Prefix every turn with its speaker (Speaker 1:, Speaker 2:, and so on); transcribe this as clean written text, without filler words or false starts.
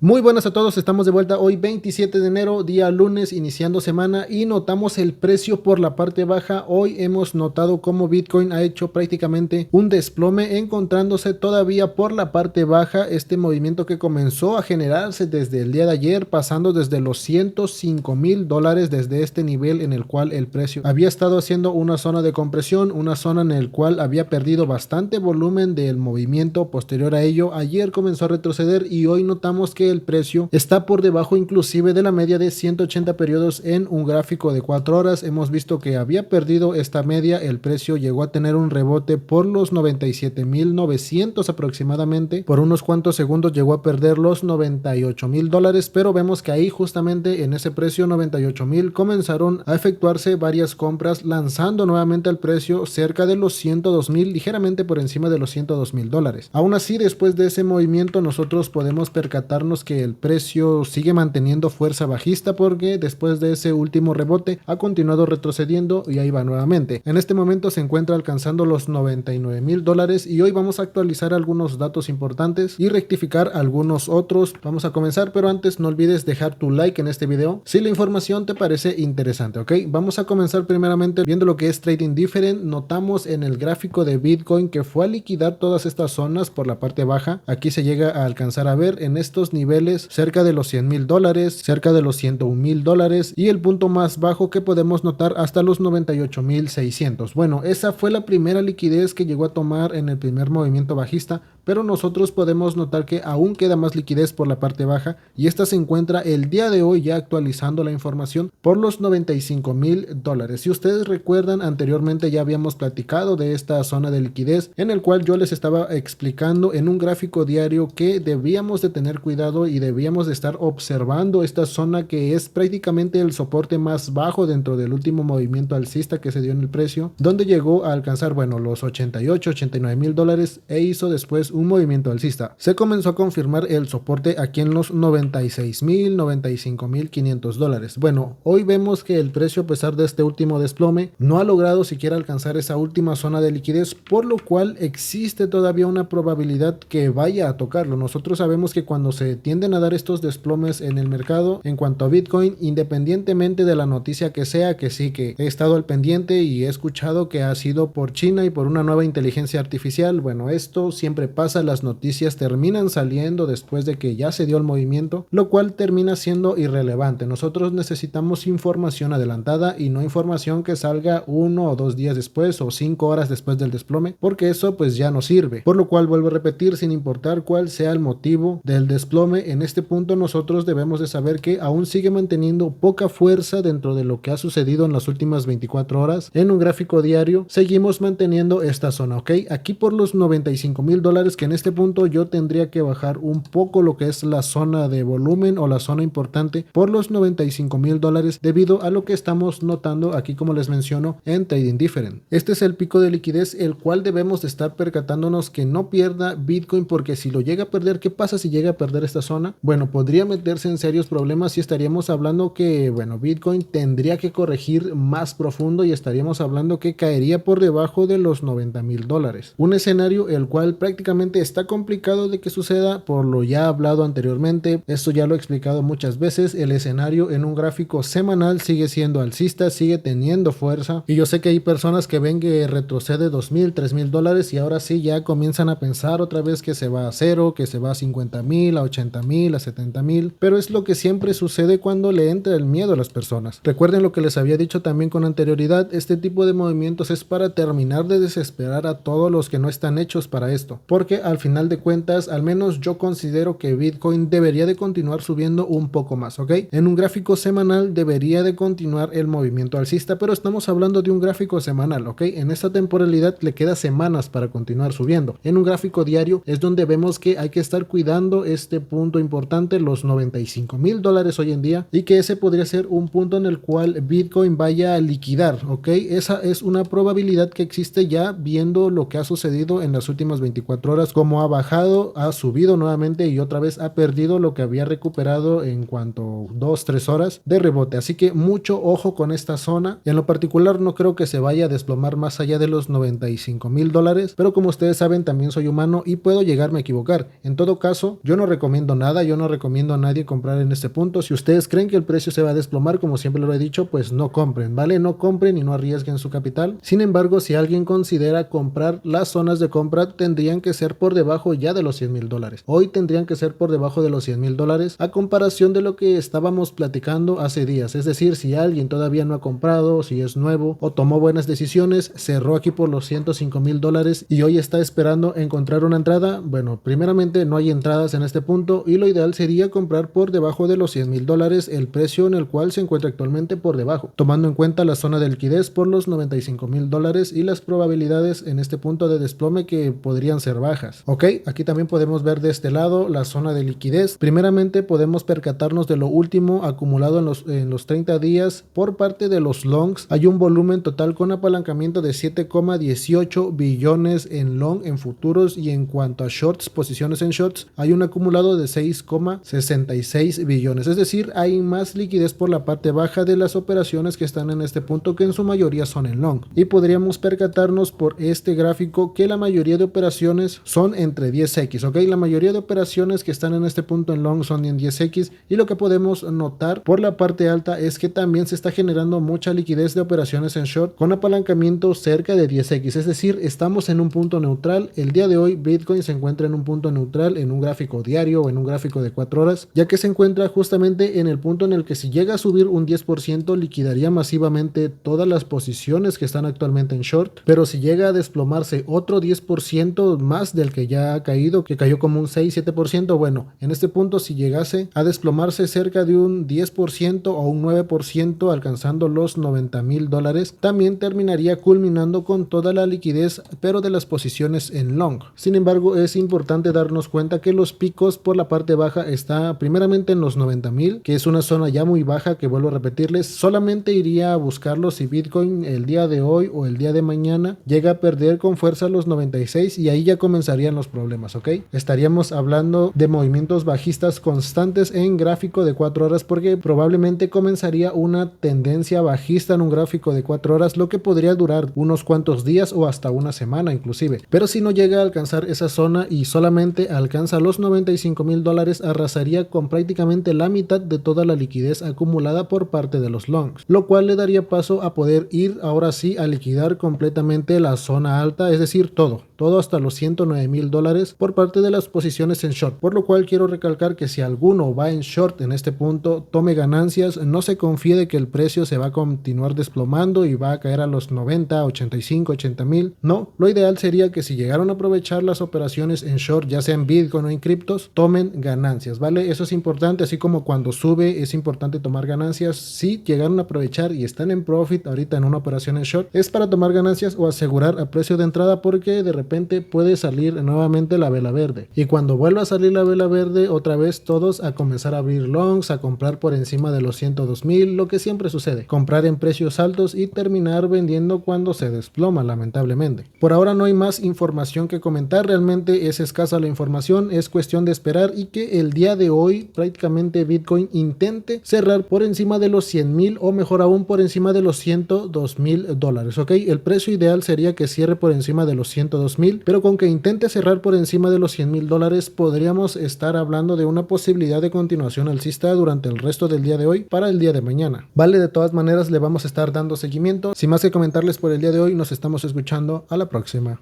Speaker 1: Muy buenas a todos, estamos de vuelta hoy 27 de enero, día lunes, iniciando semana y notamos el precio por la parte baja. Hoy hemos notado cómo Bitcoin ha hecho prácticamente un desplome, encontrándose todavía por la parte baja. Este movimiento que comenzó a generarse desde el día de ayer, pasando desde los $105,000 desde este nivel en el cual el precio había estado haciendo una zona de compresión, una zona en el cual había perdido bastante volumen del movimiento. Posterior a ello, ayer comenzó a retroceder y hoy notamos que el precio está por debajo inclusive de la media de 180 periodos en un gráfico de 4 horas. Hemos visto que había perdido esta media, el precio llegó a tener un rebote por los 97,900 aproximadamente, por unos cuantos segundos llegó a perder los $98,000, pero vemos que ahí justamente en ese precio 98,000 comenzaron a efectuarse varias compras, lanzando nuevamente al precio cerca de los 102,000, ligeramente por encima de los $102,000. Aún así, después de ese movimiento nosotros podemos percatarnos que el precio sigue manteniendo fuerza bajista, porque después de ese último rebote ha continuado retrocediendo y ahí va nuevamente. En este momento se encuentra alcanzando los $99,000 y hoy vamos a actualizar algunos datos importantes y rectificar algunos otros. Vamos a comenzar, pero antes no olvides dejar tu like en este video si la información te parece interesante, ¿ok? Vamos a comenzar primeramente viendo lo que es Trading Different. Notamos en el gráfico de Bitcoin que fue a liquidar todas estas zonas por la parte baja. Aquí se llega a alcanzar a ver en estos niveles cerca de los $100,000, cerca de los $101,000 y el punto más bajo que podemos notar hasta los 98,600. Bueno, esa fue la primera liquidez que llegó a tomar en el primer movimiento bajista, pero nosotros podemos notar que aún queda más liquidez por la parte baja y esta se encuentra el día de hoy ya actualizando la información por los $95,000. Si ustedes recuerdan, anteriormente ya habíamos platicado de esta zona de liquidez en el cual yo les estaba explicando en un gráfico diario que debíamos de tener cuidado y debíamos de estar observando esta zona, que es prácticamente el soporte más bajo dentro del último movimiento alcista que se dio en el precio, donde llegó a alcanzar, bueno, los 88, $89,000 e hizo después un movimiento alcista. Se comenzó a confirmar el soporte aquí en los 96,000, $95,500. Bueno, hoy vemos que el precio, a pesar de este último desplome, no ha logrado siquiera alcanzar esa última zona de liquidez, por lo cual existe todavía una probabilidad que vaya a tocarlo. Nosotros sabemos que cuando se tienden a dar estos desplomes en el mercado en cuanto a Bitcoin, independientemente de la noticia que sea, que sí que he estado al pendiente y he escuchado que ha sido por China y por una nueva inteligencia artificial, bueno, esto siempre pasa, las noticias terminan saliendo después de que ya se dio el movimiento, lo cual termina siendo irrelevante. Nosotros necesitamos información adelantada y no información que salga 1 o 2 días después o 5 horas después del desplome, porque eso pues ya no sirve. Por lo cual, vuelvo a repetir, sin importar cuál sea el motivo del desplome, en este punto nosotros debemos de saber que aún sigue manteniendo poca fuerza dentro de lo que ha sucedido en las últimas 24 horas. En un gráfico diario seguimos manteniendo esta zona, ¿ok? Aquí por los $95,000, que en este punto yo tendría que bajar un poco lo que es la zona de volumen o la zona importante por los $95,000, debido a lo que estamos notando aquí, como les menciono, en Trading Different. Este es el pico de liquidez, el cual debemos de estar percatándonos que no pierda Bitcoin, porque si lo llega a perder, ¿qué pasa si llega a perder esta zona? Bueno, podría meterse en serios problemas y estaríamos hablando que, bueno, Bitcoin tendría que corregir más profundo y estaríamos hablando que caería por debajo de los $90,000. Un escenario el cual prácticamente está complicado de que suceda, por lo ya hablado anteriormente. Esto ya lo he explicado muchas veces. El escenario en un gráfico semanal sigue siendo alcista, sigue teniendo fuerza, y yo sé que hay personas que ven que retrocede $2,000, $3,000 y ahora sí ya comienzan a pensar otra vez que se va a cero, que se va a 50,000, a 80,000, a 70,000, pero es lo que siempre sucede cuando le entra el miedo a las personas. Recuerden lo que les había dicho también con anterioridad, este tipo de movimientos es para terminar de desesperar a todos los que no están hechos para esto, porque al final de cuentas, al menos yo considero que Bitcoin debería de continuar subiendo un poco más, ¿ok? En un gráfico semanal debería de continuar el movimiento alcista, pero estamos hablando de un gráfico semanal, ¿ok? En esta temporalidad le queda semanas para continuar subiendo. En un gráfico diario es donde vemos que hay que estar cuidando este punto importante, los $95,000 hoy en día, y que ese podría ser un punto en el cual Bitcoin vaya a liquidar, ¿ok? Esa es una probabilidad que existe ya viendo lo que ha sucedido en las últimas 24 horas, como ha bajado, ha subido nuevamente y otra vez ha perdido lo que había recuperado en cuanto 2-3 horas de rebote. Así que mucho ojo con esta zona. En lo particular no creo que se vaya a desplomar más allá de los $95,000, pero como ustedes saben, también soy humano y puedo llegarme a equivocar. En todo caso, yo no recomiendo recomiendo nada, yo no recomiendo a nadie comprar en este punto. Si ustedes creen que el precio se va a desplomar, como siempre lo he dicho, pues no compren, ¿vale? No compren y no arriesguen su capital. Sin embargo, si alguien considera comprar, las zonas de compra tendrían que ser por debajo ya de los $100,000. Hoy tendrían que ser por debajo de los $100,000 a comparación de lo que estábamos platicando hace días. Es decir, si alguien todavía no ha comprado, si es nuevo o tomó buenas decisiones, cerró aquí por los $105,000 y hoy está esperando encontrar una entrada, bueno, primeramente no hay entradas en este punto y lo ideal sería comprar por debajo de los $100,000, el precio en el cual se encuentra actualmente por debajo, tomando en cuenta la zona de liquidez por los $95,000 y las probabilidades en este punto de desplome que podrían ser bajas. Ok, aquí también podemos ver de este lado la zona de liquidez. Primeramente podemos percatarnos de lo último acumulado en los 30 días por parte de los longs. Hay un volumen total con apalancamiento de 7,18 billones en long, en futuros, y en cuanto a shorts, posiciones en shorts, hay un acumulado de 6,66 billones. Es decir, hay más liquidez por la parte baja de las operaciones que están en este punto, que en su mayoría son en long. Y podríamos percatarnos por este gráfico que la mayoría de operaciones son entre 10x, ¿ok? La mayoría de operaciones que están en este punto en long son en 10x, y lo que podemos notar por la parte alta es que también se está generando mucha liquidez de operaciones en short con apalancamiento cerca de 10x, es decir, estamos en un punto neutral. El día de hoy Bitcoin se encuentra en un punto neutral en un gráfico diario o en un gráfico de 4 horas, ya que se encuentra justamente en el punto en el que si llega a subir un 10% liquidaría masivamente todas las posiciones que están actualmente en short, pero si llega a desplomarse otro 10% más del que ya ha caído, que cayó como un 6-7%, bueno, en este punto si llegase a desplomarse cerca de un 10% o un 9% alcanzando los $90,000, también terminaría culminando con toda la liquidez pero de las posiciones en long. Sin embargo, es importante darnos cuenta que los picos por la parte baja está primeramente en los 90,000, que es una zona ya muy baja, que vuelvo a repetirles, solamente iría a buscarlo si Bitcoin el día de hoy o el día de mañana llega a perder con fuerza los 96, y ahí ya comenzarían los problemas, ¿ok? Estaríamos hablando de movimientos bajistas constantes en gráfico de 4 horas, porque probablemente comenzaría una tendencia bajista en un gráfico de 4 horas, lo que podría durar unos cuantos días o hasta una semana inclusive. Pero si no llega a alcanzar esa zona y solamente alcanza los $95,000, arrasaría con prácticamente la mitad de toda la liquidez acumulada por parte de los longs, lo cual le daría paso a poder ir ahora sí a liquidar completamente la zona alta, es decir, todo hasta los $109,000 por parte de las posiciones en short, por lo cual quiero recalcar que si alguno va en short en este punto, tome ganancias, no se confíe de que el precio se va a continuar desplomando y va a caer a los 90, 85, 80,000, no, lo ideal sería que si llegaron a aprovechar las operaciones en short, ya sea en Bitcoin o en criptos, tomen ganancias, ¿vale? Eso es importante, así como cuando sube es importante tomar ganancias. Si llegaron a aprovechar y están en profit ahorita en una operación en short, es para tomar ganancias o asegurar a precio de entrada, porque de repente puede salir nuevamente la vela verde, y cuando vuelva a salir la vela verde otra vez todos a comenzar a abrir longs, a comprar por encima de los 102,000, lo que siempre sucede, comprar en precios altos y terminar vendiendo cuando se desploma, lamentablemente. Por ahora no hay más información que comentar, realmente es escasa la información, es cuestión de esperar y que el día de hoy prácticamente Bitcoin intente cerrar por encima de los 100,000 o mejor aún por encima de los $102,000, ¿ok? El precio ideal sería que cierre por encima de los 102,000, pero con que intente cerrar por encima de los $100,000 podríamos estar hablando de una posibilidad de continuación alcista durante el resto del día de hoy para el día de mañana. Vale, de todas maneras le vamos a estar dando seguimiento. Sin más que comentarles por el día de hoy, nos estamos escuchando a la próxima.